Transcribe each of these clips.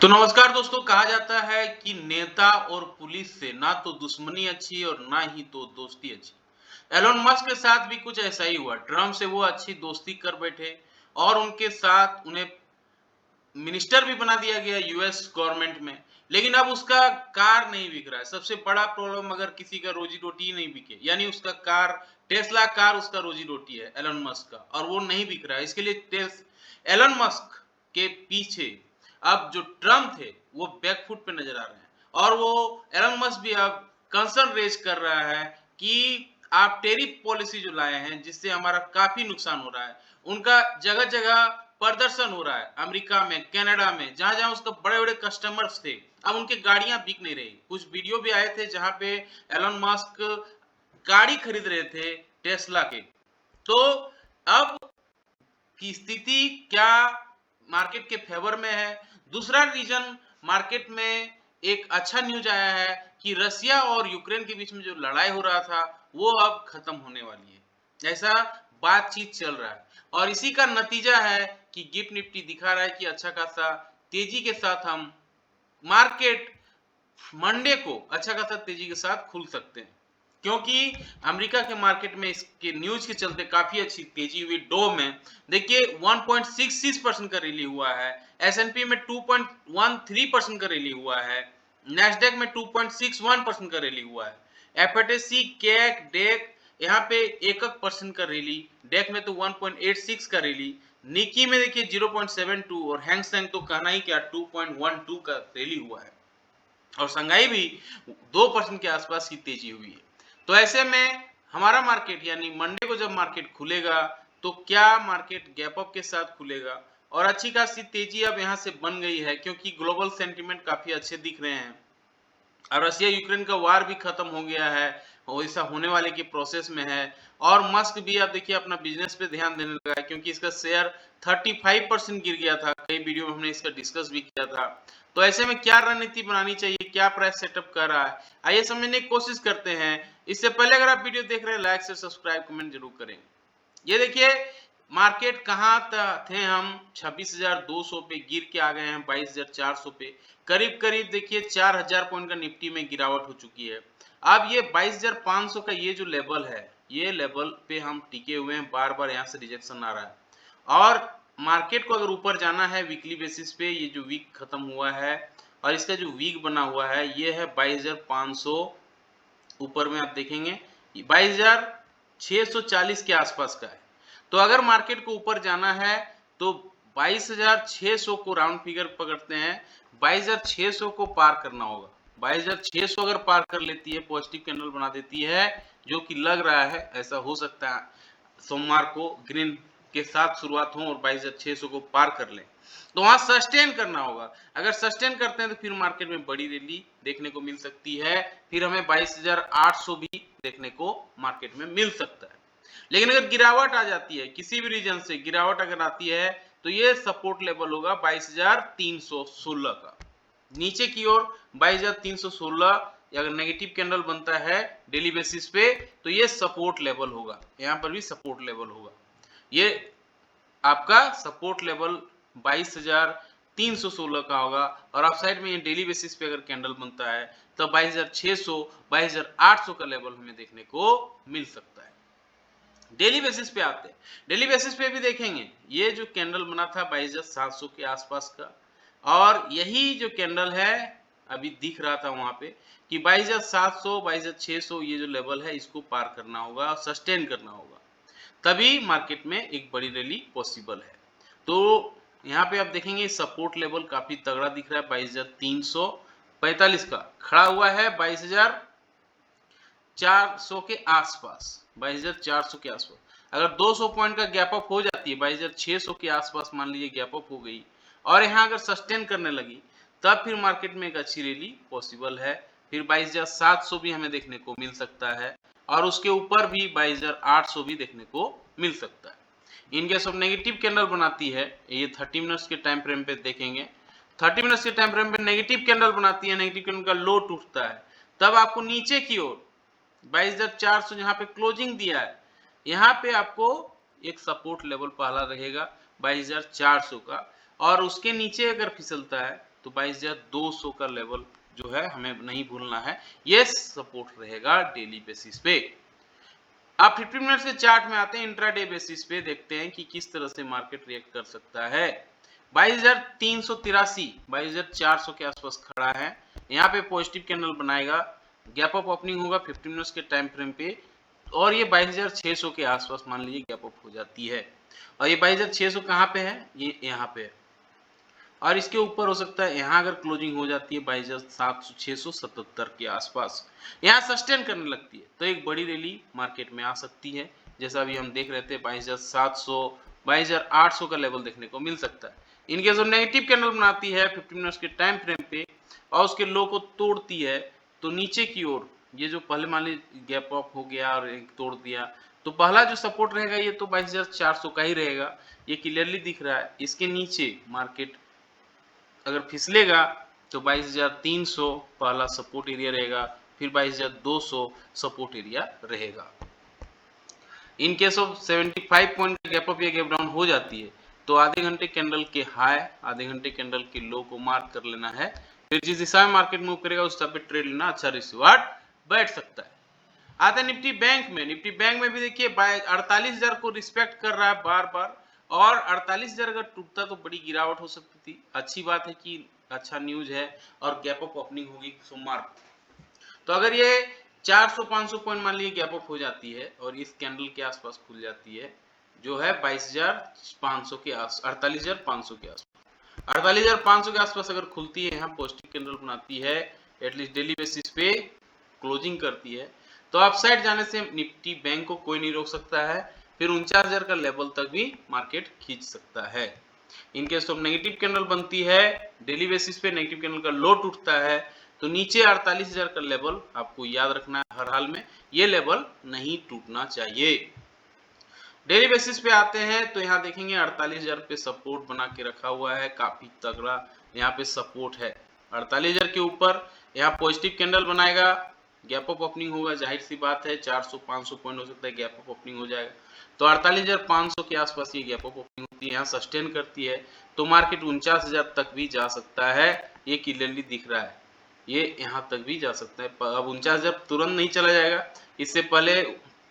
तो नमस्कार दोस्तों। कहा जाता है कि नेता और पुलिस से ना तो दुश्मनी अच्छी और ना ही तो दोस्ती अच्छी। एलोन मस्क के साथ भी कुछ ऐसा ही हुआ। ट्रम्प से वो अच्छी दोस्ती कर बैठे और उनके साथ उन्हें मिनिस्टर भी बना दिया गया यूएस गवर्नमेंट में। लेकिन अब उसका कार नहीं बिक रहा है। सबसे बड़ा प्रॉब्लम, अगर किसी का रोजी रोटी ही नहीं बिके, यानी उसका कार, टेस्ला कार उसका रोजी रोटी है एलोन मस्क का, और वो नहीं बिक रहा है। इसके लिए एलोन मस्क के पीछे अब जो ट्रम्प थे वो बैकफुट पे नजर आ रहे हैं। और वो एलोन मस्क भी अब कंसर्न रेज कर रहा है कि आप टेरिफ पॉलिसी जो लाए हैं जिससे हमारा काफी नुकसान हो रहा है, उनका जगह जगह प्रदर्शन हो रहा है। अमेरिका में, कनाडा में, जहां जहां उसके बड़े बड़े कस्टमर्स थे, अब उनके गाड़ियां बिक नहीं रही। कुछ वीडियो भी आए थे जहां पे एलोन मस्क गाड़ी खरीद रहे थे टेस्ला के। तो अब की स्थिति क्या मार्केट के फेवर में है? दूसरा रीजन, मार्केट में एक अच्छा न्यूज आया है कि रसिया और यूक्रेन के बीच में जो लड़ाई हो रहा था वो अब खत्म होने वाली है, ऐसा बातचीत चल रहा है। और इसी का नतीजा है कि गिफ्ट निफ्टी दिखा रहा है कि अच्छा खासा तेजी के साथ हम मार्केट मंडे को अच्छा खासा तेजी के साथ खुल सकते हैं, क्योंकि अमेरिका के मार्केट में इसके न्यूज के चलते काफी अच्छी तेजी हुई। डो में देखिए 1.66% का रैली हुआ है, एसएनपी में 2.13% का रैली हुआ है, नैस्डैक में 2.61% का रैली हुआ है, एफएटीसी, कैक, डेक यहाँ पे 1% का रैली, डेक में तो 1.86 का रैली, निकी में देखिए 0.72 और हैंगसेंग तो कहना ही क्या 2.12 का रैली हुआ है, और संघाई भी 2% के आसपास की तेजी हुई है। तो ऐसे में हमारा मार्केट, यानी मंडे को जब मार्केट खुलेगा तो क्या मार्केट गैप अप के साथ खुलेगा? और अच्छी खासी तेजी अब यहाँ से बन गई है, क्योंकि ग्लोबल सेंटीमेंट काफी अच्छे दिख रहे हैं और रसिया यूक्रेन का वार भी खत्म हो गया है, और ऐसा होने वाले की प्रोसेस में है। और मस्क भी अब देखिए अपना बिजनेस पे ध्यान देने लगा है, क्योंकि इसका शेयर 35% गिर गया था। कई वीडियो में हमने इसका डिस्कस भी किया था। तो ऐसे में क्या रणनीति बनानी चाहिए, क्या प्राइस सेटअप कर रहा है, आइए समझने की कोशिश करते हैं। इससे पहले अगर आप वीडियो देख रहे हैं, लाइक से सब्सक्राइब कमेंट जरूर करें। ये देखिए मार्केट कहाँ थे हम, 26,200 पे गिर के आ गए हैं 22,400 पे। करीब करीब देखिए 4,000 पॉइंट का निफ्टी में गिरावट हो चुकी है। अब ये 22,500 का ये जो लेवल है, ये लेवल पे हम टिके हुए हैं, बार बार यहाँ से रिजेक्शन आ रहा है। और मार्केट को अगर ऊपर जाना है वीकली बेसिस पे, ये जो वीक खत्म हुआ है और इसका जो वीक बना हुआ है ये है 22,500। ऊपर में आप देखेंगे 22,640 के आसपास का है। तो अगर मार्केट को ऊपर जाना है तो 22,600 को राउंड फिगर पकड़ते हैं, 22,600 को पार करना होगा। 22,600 अगर पार कर लेती है, पॉजिटिव कैंडल बना देती है, जो कि लग रहा है ऐसा हो सकता है सोमवार को ग्रीन के साथ शुरुआत हो और 22,600 को पार कर लें, तो वहां सस्टेन करना होगा। अगर सस्टेन करते हैं तो फिर मार्केट में बड़ी रैली देखने को मिल सकती है, फिर हमें 22,800 भी देखने को मार्केट में मिल सकता है। लेकिन अगर गिरावट आ जाती है, किसी भी रीजन से गिरावट अगर आती है, तो ये सपोर्ट लेवल होगा 22,316 का। नीचे की ओर 22,316 अगर नेगेटिव कैंडल बनता है डेली बेसिस पे, तो ये सपोर्ट लेवल होगा। यहाँ पर भी सपोर्ट लेवल होगा। ये आपका सपोर्ट लेवल 22,316 का होगा। और अपसाइड में ये डेली बेसिस पे अगर कैंडल बनता है तो 22,600, 22,800 का लेवल हमें देखने को मिल सकता है। डेली बेसिस पे आते हैं, डेली बेसिस पे भी देखेंगे ये जो कैंडल बना था 22,700 के आसपास का, और यही जो कैंडल है अभी दिख रहा था वहां पे कि 22,700, 22,600 ये जो लेवल है इसको पार करना होगा और सस्टेन करना होगा, तभी मार्केट में एक बड़ी रैली पॉसिबल है। तो यहाँ पे आप देखेंगे सपोर्ट लेवल काफी तगड़ा दिख रहा है, 22,345 का खड़ा हुआ है 22,400 के आसपास, 22,400 के आसपास। अगर 200 पॉइंट का गैप अप हो जाती है, 22,600 के आसपास मान लीजिए गैप अप हो गई और यहाँ अगर सस्टेन करने लगी, तब फिर मार्केट में एक अच्छी रैली पॉसिबल है। फिर 22,700 भी हमें देखने को मिल सकता है और उसके ऊपर भी 22,800 भी देखने को मिल सकता है। इनकेस ऑफ नेगेटिव कैंडल बनाती है, ये 30 मिनट्स के टाइम फ्रेम पे देखेंगे, 30 मिनट्स के टाइम फ्रेम पे नेगेटिव कैंडल बनाती है, नेगेटिव कैंडल का लो टूटता है, तब आपको नीचे की ओर 22,400 जहां पे क्लोजिंग दिया है, यहाँ पे आपको एक सपोर्ट लेवल पहला रहेगा 22,400 का, और उसके नीचे अगर फिसलता है तो 2200 का लेवल जो है हमें नहीं भूलना है, ये सपोर्ट रहेगा डेली बेसिस पे। आप 15 मिनट के चार्ट में आते हैं, इंट्राडे बेसिस पे देखते हैं कि किस तरह से मार्केट रिएक्ट कर सकता है। 22,383 22,400 के आसपास खड़ा है, यहाँ पे पॉजिटिव कैंडल बनाएगा, गैप अप ओपनिंग होगा 15 मिनट्स के टाइम फ्रेम पे, और ये 22,600 के आसपास मान लीजिए गैप अप हो जाती है। और ये 22,600 कहाँ पे है, ये यहाँ पे है, और इसके ऊपर हो सकता है यहाँ अगर क्लोजिंग हो जाती है 22,677 के आसपास, यहाँ सस्टेन करने लगती है तो एक बड़ी रैली मार्केट में आ सकती है। जैसा अभी हम देख रहे थे 22,700 22,800 का लेवल देखने को मिल सकता है। इनके जो नेगेटिव कैंडल बनाती है 15 मिनट्स के टाइम फ्रेम पे और उसके लो को तोड़ती है, तो नीचे की ओर ये जो पहले मान लीजिए गैप अप हो गया और एक तोड़ दिया, तो पहला जो सपोर्ट रहेगा ये तो 22,400 का ही रहेगा, ये क्लियरली दिख रहा है। इसके नीचे मार्केट अगर फिसलेगा तो 22,300 पहला सपोर्ट एरिया रहेगा, फिर 22,200 सपोर्ट एरिया रहेगा। इन केस ऑफ 75 पॉइंट का गैप अप या गैप डाउन हो जाती है तो आधे घंटे कैंडल के हाई आधे घंटे कैंडल के लो को मार्क कर लेना है, फिर जिस दिशा में मार्केट मूव करेगा उस तरह पे ट्रेड लेना, अच्छा रिसीवर्ड बैठ सकता है। आते हैं निफ्टी बैंक में। निफ्टी बैंक में भी देखिए 48,000 को रिस्पेक्ट कर रहा है बार बार, और 48,000 अगर टूटता तो बड़ी गिरावट हो सकती थी। अच्छी बात है कि अच्छा न्यूज है और गैप अप ओपनिंग होगी सोमवार को, तो अगर ये 400-500 पॉइंट मान लीजिए गैप अप हो जाती है और इस कैंडल के आसपास खुल जाती है जो है 22,500 के आस 48,500 के आसपास, 48,500 के आसपास अगर खुलती है, यहाँ पॉजिटिव कैंडल बनाती है, एटलीस्ट डेली बेसिस पे क्लोजिंग करती है, तो अपसाइड जाने से निफ्टी बैंक को कोई नहीं रोक सकता है, फिर 49,000 का लेवल तक भी मार्केट खींच सकता है। इनकेस ऑफ नेगेटिव कैंडल बनती है डेली बेसिस पे, नेगेटिव कैंडल का लो टूटता है, तो नीचे 48,000 का लेवल आपको याद रखना है, हर हाल में ये लेवल नहीं टूटना चाहिए। डेली बेसिस पे आते हैं तो यहाँ देखेंगे 48,000 पे सपोर्ट बना के रखा हुआ है, काफी तगड़ा यहाँ पे सपोर्ट है। 48,000 के ऊपर यहाँ पॉजिटिव कैंडल बनाएगा, गैप अप ओपनिंग होगा, जाहिर सी बात है 400-500 पॉइंट हो सकता है गैप अप ओपनिंग हो जाएगा, तो 48,500 के आसपास ये गैप अप ओपनिंग होती है, यहाँ सस्टेन करती है तो मार्केट 49,000 तक भी जा सकता है, ये क्लियरली दिख रहा है, ये यहाँ तक भी जा सकता है। अब 49,000 तुरंत नहीं चला जाएगा, इससे पहले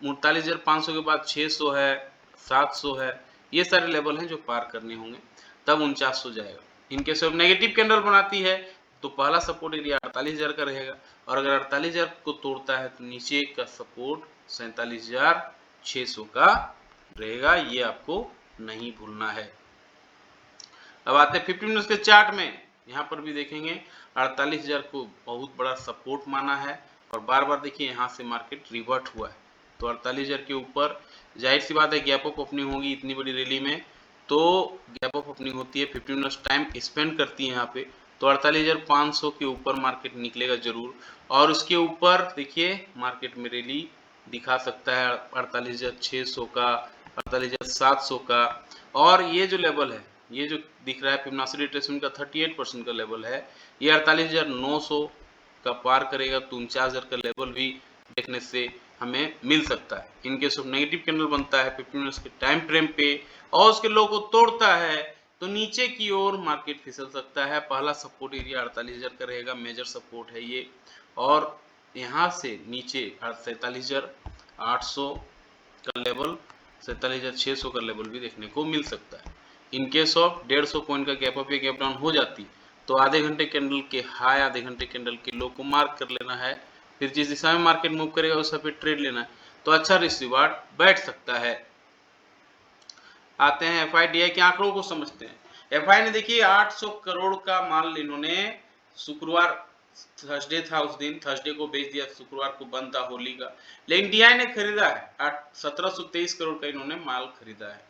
39,500 के बाद 600 है, 700 है, ये सारे लेवल हैं जो पार करने होंगे, तब 4900 जाएगा। इनके सब नेगेटिव कैंडल बनाती है तो पहला सपोर्ट एरिया 48,000 का रहेगा, और अगर 48,000 को तोड़ता है तो नीचे का सपोर्ट 47,600 का रहेगा, ये आपको नहीं भूलना है। अब आते हैं 15 मिनट्स के चार्ट में। यहाँ पर भी देखेंगे 48,000 को बहुत बड़ा सपोर्ट माना है और बार बार देखिए यहाँ से मार्केट रिवर्ट हुआ है, तो 48,000 के ऊपर जाहिर सी बात है गैप अप ओपनिंग होगी इतनी बड़ी रैली में, तो गैप अप ओपनिंग होती है, 15 मिनट्स टाइम स्पेंड करती है यहाँ पे, तो 48,500 के ऊपर मार्केट निकलेगा जरूर, और उसके ऊपर देखिए मार्केट में रैली दिखा सकता है 48,600 का, 48,700 का, और ये जो लेवल है, ये जो दिख रहा है फिबोनाची रिट्रेसमेंट का 38% का लेवल है, ये 48,900 का पार करेगा तो 49,000 का लेवल भी देखने से हमें मिल सकता है। इनकेस ऑफ नेगेटिव कैंडल बनता है 15 मिनट्स के टाइम फ्रेम पे और उसके लो को तोड़ता है तो नीचे की ओर मार्केट फिसल सकता है। पहला सपोर्ट एरिया 48,000 का रहेगा, मेजर सपोर्ट है ये, और यहाँ से नीचे 47,800 का लेवल, 47,600 का लेवल भी देखने को मिल सकता है। इन केस ऑफ 150 पॉइंट का गैप अप या गैप डाउन हो जाती तो आधे घंटे कैंडल के हाई आधे घंटे कैंडल के लो को मार्क कर लेना है, फिर जिस दिशा में मार्केट मूव करेगा उस पे ट्रेड लेना है, तो अच्छा रिसीवर्ड बैठ सकता है। आते हैं एफआईडीआई के आंकड़ों को समझते हैं। एफआई ने देखिए 800 करोड़ का माल इन्होंने शुक्रवार थर्सडे था उस दिन, थर्सडे को बेच दिया, शुक्रवार को बंद था होली का, लेकिन डीआई ने खरीदा है 1723 करोड़ का इन्होंने माल खरीदा है।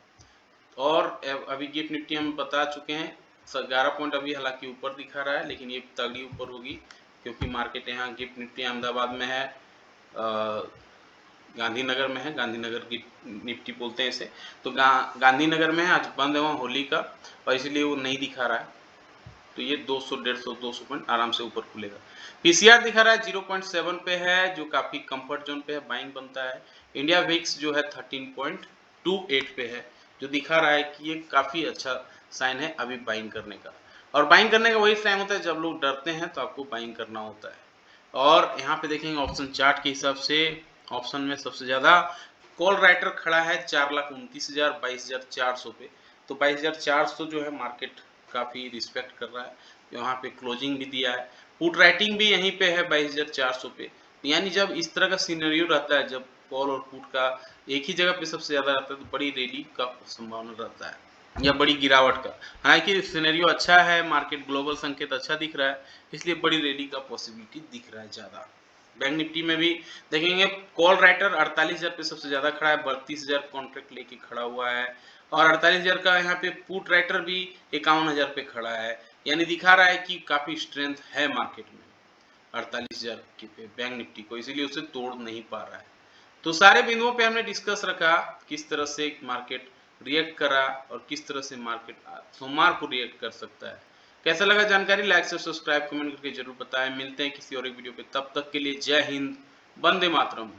और अभी गिफ्ट निफ्टी हम बता चुके हैं 11 पॉइंट अभी हालांकि ऊपर दिखा रहा है, लेकिन ये तगड़ी ऊपर होगी क्योंकि मार्केट यहाँ गिफ्ट निफ्टी अहमदाबाद में है, गांधीनगर में है, गांधीनगर की निफ्टी बोलते हैं इसे, तो गांधीनगर में है, आज बंद है वहाँ होली का और इसलिए वो नहीं दिखा रहा है, तो ये 200-150-200 पॉइंट आराम से ऊपर खुलेगा। पीसीआर दिखा रहा है 0.7 पे है, जो काफी कंफर्ट जोन पे है, बाइंग बनता है। इंडिया विक्स जो है 13.28 पे है, जो दिखा रहा है कि ये काफी अच्छा साइन है अभी बाइंग करने का। और बाइंग करने का वही टाइम होता है जब लोग डरते हैं तो आपको बाइंग करना होता है। और यहाँ पे देखेंगे ऑप्शन चार्ट के हिसाब से ऑप्शन में सबसे ज़्यादा कॉल राइटर खड़ा है 4,29,000 22,400 पे। तो 22,400 जो है मार्केट काफ़ी रिस्पेक्ट कर रहा है, यहाँ पे क्लोजिंग भी दिया है। पुट राइटिंग भी यहीं पे है 22,400 पे। यानी जब इस तरह का सिनेरियो रहता है, जब कॉल और पुट का एक ही जगह पे सबसे ज़्यादा रहता है, तो बड़ी रैली का संभावना रहता है या बड़ी गिरावट का। हालांकि सिनेरियो अच्छा है, मार्केट ग्लोबल संकेत अच्छा दिख रहा है, इसलिए बड़ी रैली का पॉसिबिलिटी दिख रहा है ज़्यादा। बैंक निफ्टी में भी देखेंगे कॉल राइटर 48,000 पे सबसे ज़्यादा खड़ा है, 32,000 कॉन्ट्रैक्ट लेके खड़ा हुआ है। और 48,000 का यहाँ पे पुट राइटर भी 51,000 पे खड़ा है, यानी दिखा रहा है कि काफ़ी स्ट्रेंथ है मार्केट में 48,000 के पे बैंक निफ्टी को, इसीलिए उसे तोड़ नहीं पा रहा है। तो सारे बिंदुओं पे हमने डिस्कस रखा किस तरह से मार्केट रिएक्ट करा और किस तरह से मार्केट सोमवार को रिएक्ट कर सकता है। कैसा लगा जानकारी? लाइक से सब्सक्राइब कमेंट करके जरूर बताएं। मिलते हैं किसी और एक वीडियो पे, तब तक के लिए जय हिंद, वंदे मातरम।